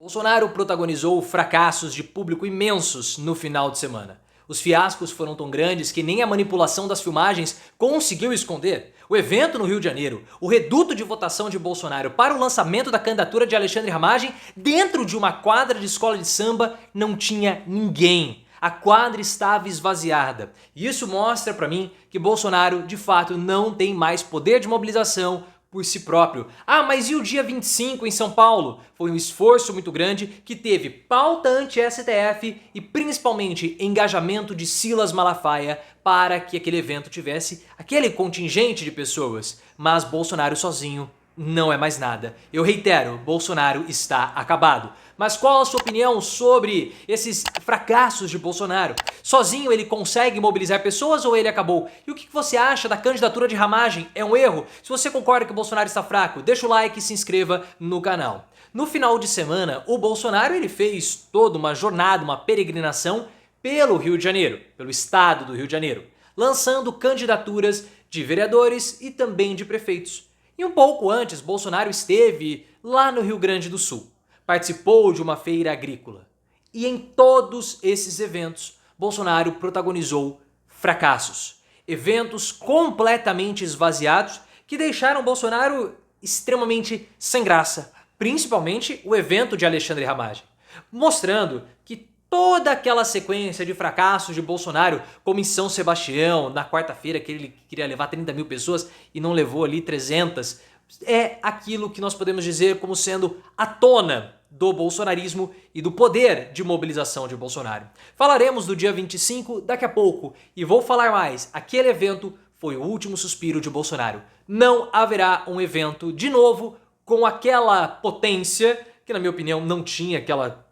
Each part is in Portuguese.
Bolsonaro protagonizou fracassos de público imensos no final de semana. Os fiascos foram tão grandes que nem a manipulação das filmagens conseguiu esconder. O evento no Rio de Janeiro, o reduto de votação de Bolsonaro para o lançamento da candidatura de Alexandre Ramagem dentro de uma quadra de escola de samba, não tinha ninguém. A quadra estava esvaziada. E isso mostra pra mim que Bolsonaro, de fato, não tem mais poder de mobilização por si próprio. Ah, mas e o dia 25 em São Paulo? Foi um esforço muito grande que teve pauta anti-STF e principalmente engajamento de Silas Malafaia para que aquele evento tivesse aquele contingente de pessoas. Mas Bolsonaro sozinho não é mais nada. Eu reitero, Bolsonaro está acabado. Mas qual a sua opinião sobre esses fracassos de Bolsonaro? Sozinho ele consegue mobilizar pessoas ou ele acabou? E o que você acha da candidatura de Ramagem? É um erro? Se você concorda que o Bolsonaro está fraco, deixa o like e se inscreva no canal. No final de semana, o Bolsonaro ele fez toda uma jornada, uma peregrinação pelo Rio de Janeiro, pelo estado do Rio de Janeiro, lançando candidaturas de vereadores e também de prefeitos. E um pouco antes, Bolsonaro esteve lá no Rio Grande do Sul. Participou de uma feira agrícola. E em todos esses eventos, Bolsonaro protagonizou fracassos. Eventos completamente esvaziados que deixaram Bolsonaro extremamente sem graça. Principalmente o evento de Alexandre Ramagem. Mostrando que toda aquela sequência de fracassos de Bolsonaro, como em São Sebastião, na quarta-feira que ele queria levar 30 mil pessoas e não levou ali 300, é aquilo que nós podemos dizer como sendo a tona do bolsonarismo e do poder de mobilização de Bolsonaro. Falaremos do dia 25 daqui a pouco e vou falar mais. Aquele evento foi o último suspiro de Bolsonaro. Não haverá um evento de novo com aquela potência que, na minha opinião, não tinha aquela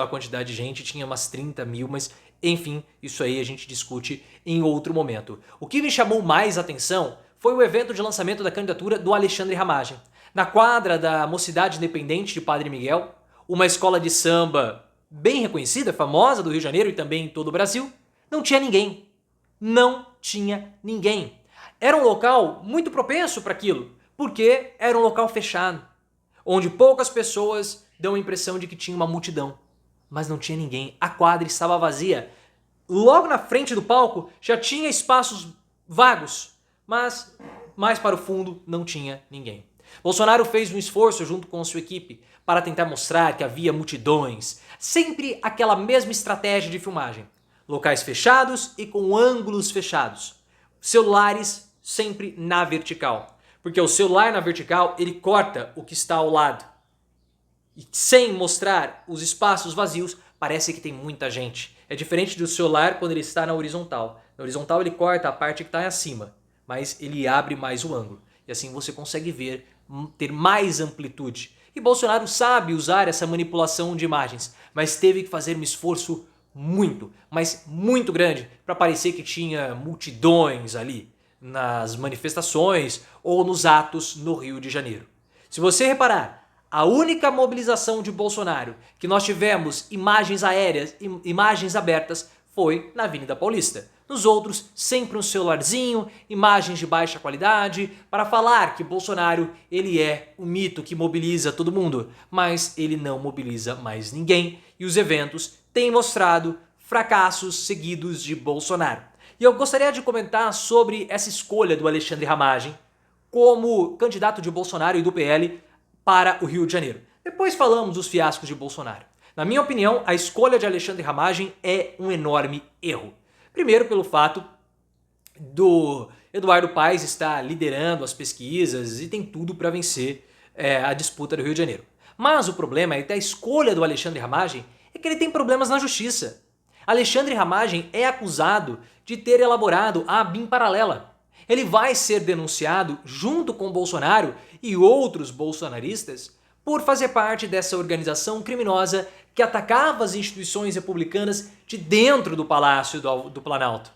quantidade de gente, tinha umas 30 mil, mas enfim, isso aí a gente discute em outro momento. O que me chamou mais atenção foi o evento de lançamento da candidatura do Alexandre Ramagem. Na quadra da Mocidade Independente de Padre Miguel, uma escola de samba bem reconhecida, famosa do Rio de Janeiro e também em todo o Brasil, não tinha ninguém. Não tinha ninguém. Era um local muito propenso para aquilo, porque era um local fechado, onde poucas pessoas dão a impressão de que tinha uma multidão. Mas não tinha ninguém, a quadra estava vazia. Logo na frente do palco já tinha espaços vagos, mas mais para o fundo não tinha ninguém. Bolsonaro fez um esforço junto com a sua equipe para tentar mostrar que havia multidões, sempre aquela mesma estratégia de filmagem. Locais fechados e com ângulos fechados. Celulares sempre na vertical, porque o celular na vertical ele corta o que está ao lado. E sem mostrar os espaços vazios, parece que tem muita gente. É diferente do celular quando ele está na horizontal. Na horizontal ele corta a parte que está acima, mas ele abre mais o ângulo. E assim você consegue ver, ter mais amplitude. E Bolsonaro sabe usar essa manipulação de imagens, mas teve que fazer um esforço muito, mas muito grande para parecer que tinha multidões ali nas manifestações ou nos atos no Rio de Janeiro. Se você reparar, a única mobilização de Bolsonaro que nós tivemos imagens aéreas, imagens abertas, foi na Avenida Paulista. Nos outros, sempre um celularzinho, imagens de baixa qualidade, para falar que Bolsonaro ele é o mito que mobiliza todo mundo, mas ele não mobiliza mais ninguém e os eventos têm mostrado fracassos seguidos de Bolsonaro. E eu gostaria de comentar sobre essa escolha do Alexandre Ramagem como candidato de Bolsonaro e do PL para o Rio de Janeiro. Depois falamos dos fiascos de Bolsonaro. Na minha opinião, a escolha de Alexandre Ramagem é um enorme erro. Primeiro pelo fato do Eduardo Paes estar liderando as pesquisas e tem tudo para vencer a disputa do Rio de Janeiro. Mas o problema é que a escolha do Alexandre Ramagem é que ele tem problemas na justiça. Alexandre Ramagem é acusado de ter elaborado a ABIN paralela. Ele vai ser denunciado junto com Bolsonaro e outros bolsonaristas por fazer parte dessa organização criminosa que atacava as instituições republicanas de dentro do Palácio do Planalto.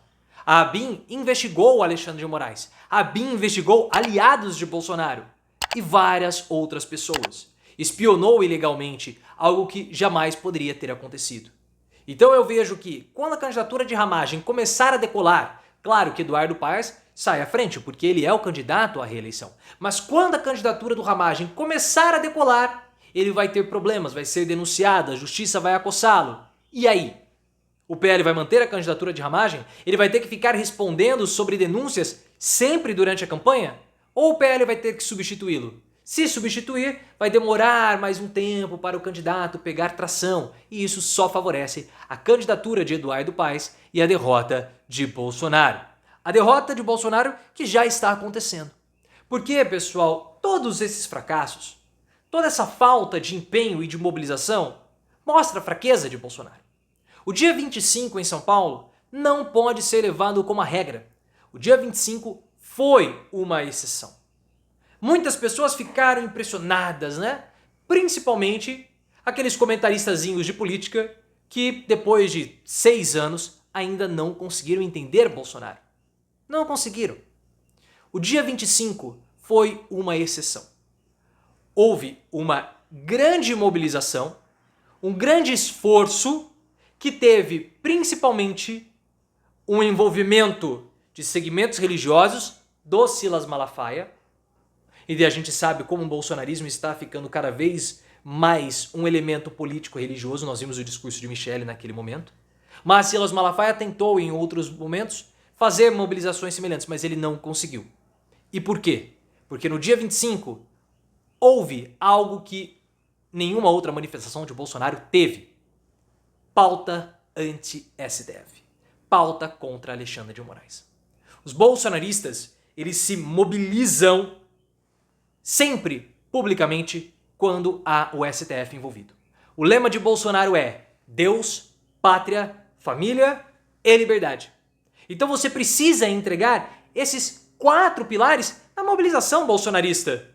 A ABIN investigou Alexandre de Moraes. A ABIN investigou aliados de Bolsonaro e várias outras pessoas. Espionou ilegalmente, algo que jamais poderia ter acontecido. Então eu vejo que quando a candidatura de Ramagem começar a decolar, claro que Eduardo Paes sai à frente, porque ele é o candidato à reeleição. Mas quando a candidatura do Ramagem começar a decolar, ele vai ter problemas, vai ser denunciado, a justiça vai acossá-lo. E aí? O PL vai manter a candidatura de Ramagem? Ele vai ter que ficar respondendo sobre denúncias sempre durante a campanha? Ou o PL vai ter que substituí-lo? Se substituir, vai demorar mais um tempo para o candidato pegar tração, e isso só favorece a candidatura de Eduardo Paes e a derrota de Bolsonaro. A derrota de Bolsonaro que já está acontecendo. Porque, pessoal, todos esses fracassos, toda essa falta de empenho e de mobilização mostra a fraqueza de Bolsonaro. O dia 25 em São Paulo não pode ser levado como a regra. O dia 25 foi uma exceção. Muitas pessoas ficaram impressionadas, né? Principalmente aqueles comentaristazinhos de política que, depois de 6 anos, ainda não conseguiram entender Bolsonaro. Não conseguiram. O dia 25 foi uma exceção. Houve uma grande mobilização, um grande esforço que teve principalmente um envolvimento de segmentos religiosos do Silas Malafaia. E a gente sabe como o bolsonarismo está ficando cada vez mais um elemento político religioso. Nós vimos o discurso de Michele naquele momento. Mas Silas Malafaia tentou em outros momentos fazer mobilizações semelhantes, mas ele não conseguiu. E por quê? Porque no dia 25 houve algo que nenhuma outra manifestação de Bolsonaro teve. Pauta anti-STF. Pauta contra Alexandre de Moraes. Os bolsonaristas, eles se mobilizam sempre publicamente quando há o STF envolvido. O lema de Bolsonaro é Deus, pátria, família e liberdade. Então você precisa entregar esses 4 pilares na mobilização bolsonarista.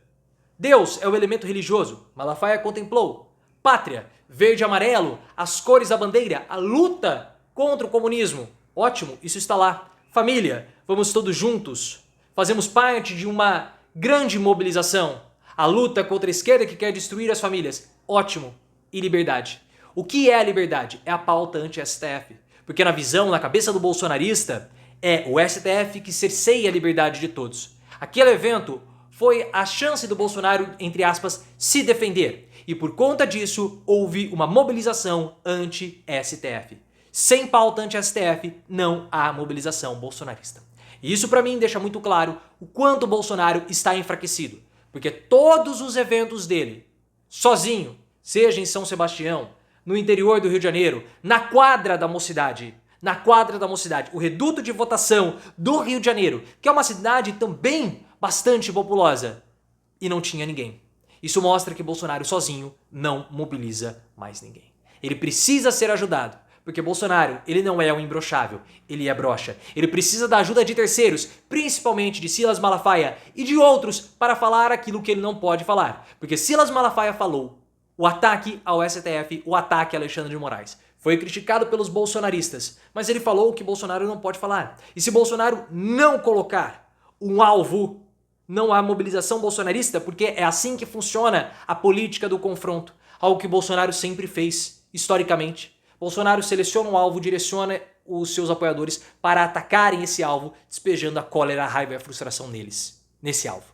Deus é o elemento religioso, Malafaia contemplou. Pátria, verde e amarelo, as cores da bandeira, a luta contra o comunismo. Ótimo, isso está lá. Família, vamos todos juntos. Fazemos parte de uma grande mobilização. A luta contra a esquerda que quer destruir as famílias. Ótimo. E liberdade. O que é a liberdade? É a pauta anti-STF. Porque na visão, na cabeça do bolsonarista, é o STF que cerceia a liberdade de todos. Aquele evento foi a chance do Bolsonaro, entre aspas, se defender. E por conta disso, houve uma mobilização anti-STF. Sem pauta anti-STF, não há mobilização bolsonarista. E isso para mim deixa muito claro o quanto o Bolsonaro está enfraquecido. Porque todos os eventos dele, sozinho, seja em São Sebastião, no interior do Rio de Janeiro, na quadra da Mocidade, o reduto de votação do Rio de Janeiro, que é uma cidade também bastante populosa, e não tinha ninguém. Isso mostra que Bolsonaro sozinho não mobiliza mais ninguém. Ele precisa ser ajudado. Porque Bolsonaro, ele não é um imbrochável, ele é broxa. Ele precisa da ajuda de terceiros, principalmente de Silas Malafaia e de outros, para falar aquilo que ele não pode falar. Porque Silas Malafaia falou o ataque ao STF, o ataque a Alexandre de Moraes. Foi criticado pelos bolsonaristas, mas ele falou o que Bolsonaro não pode falar. E se Bolsonaro não colocar um alvo, não há mobilização bolsonarista, porque é assim que funciona a política do confronto. Algo que Bolsonaro sempre fez, historicamente. Bolsonaro seleciona um alvo, direciona os seus apoiadores para atacarem esse alvo, despejando a cólera, a raiva e a frustração neles, nesse alvo.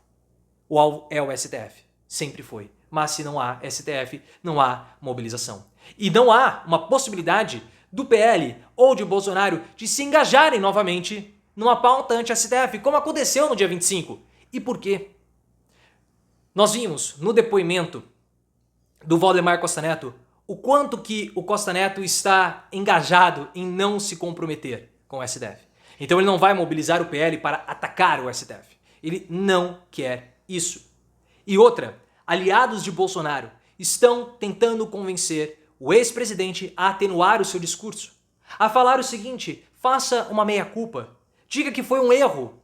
O alvo é o STF, sempre foi. Mas se não há STF, não há mobilização. E não há uma possibilidade do PL ou de Bolsonaro de se engajarem novamente numa pauta anti-STF, como aconteceu no dia 25. E por quê? Nós vimos no depoimento do Valdemar Costa Neto o quanto que o Costa Neto está engajado em não se comprometer com o STF. Então ele não vai mobilizar o PL para atacar o STF. Ele não quer isso. E outra, aliados de Bolsonaro estão tentando convencer o ex-presidente a atenuar o seu discurso, a falar o seguinte: faça uma meia-culpa, diga que foi um erro.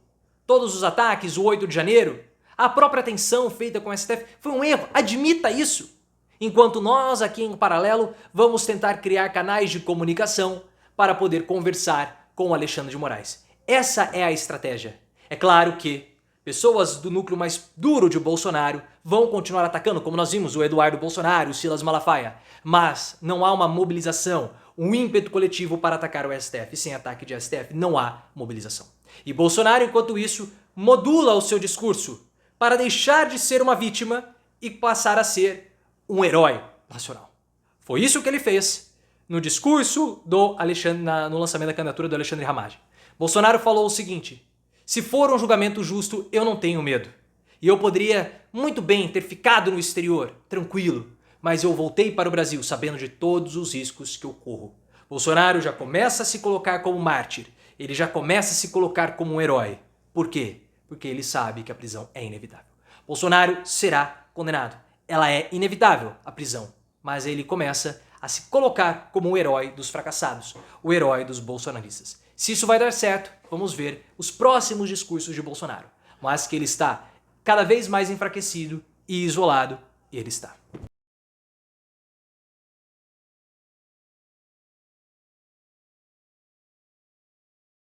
Todos os ataques, o 8 de janeiro, a própria tensão feita com o STF foi um erro, admita isso. Enquanto nós aqui em paralelo vamos tentar criar canais de comunicação para poder conversar com o Alexandre de Moraes. Essa é a estratégia. É claro que pessoas do núcleo mais duro de Bolsonaro vão continuar atacando, como nós vimos, o Eduardo Bolsonaro, o Silas Malafaia. Mas não há uma mobilização, um ímpeto coletivo para atacar o STF. Sem ataque de STF não há mobilização. E Bolsonaro, enquanto isso, modula o seu discurso para deixar de ser uma vítima e passar a ser um herói nacional. Foi isso que ele fez no discurso do no lançamento da candidatura do Alexandre Ramagem. Bolsonaro falou o seguinte: se for um julgamento justo, eu não tenho medo. E eu poderia muito bem ter ficado no exterior, tranquilo, mas eu voltei para o Brasil sabendo de todos os riscos que eu corro. Bolsonaro já começa a se colocar como mártir, ele já começa a se colocar como um herói. Por quê? Porque ele sabe que a prisão é inevitável. Bolsonaro será condenado. Ela é inevitável, a prisão, mas ele começa a se colocar como o herói dos fracassados, o herói dos bolsonaristas. Se isso vai dar certo, vamos ver os próximos discursos de Bolsonaro. Mas que ele está cada vez mais enfraquecido e isolado, ele está.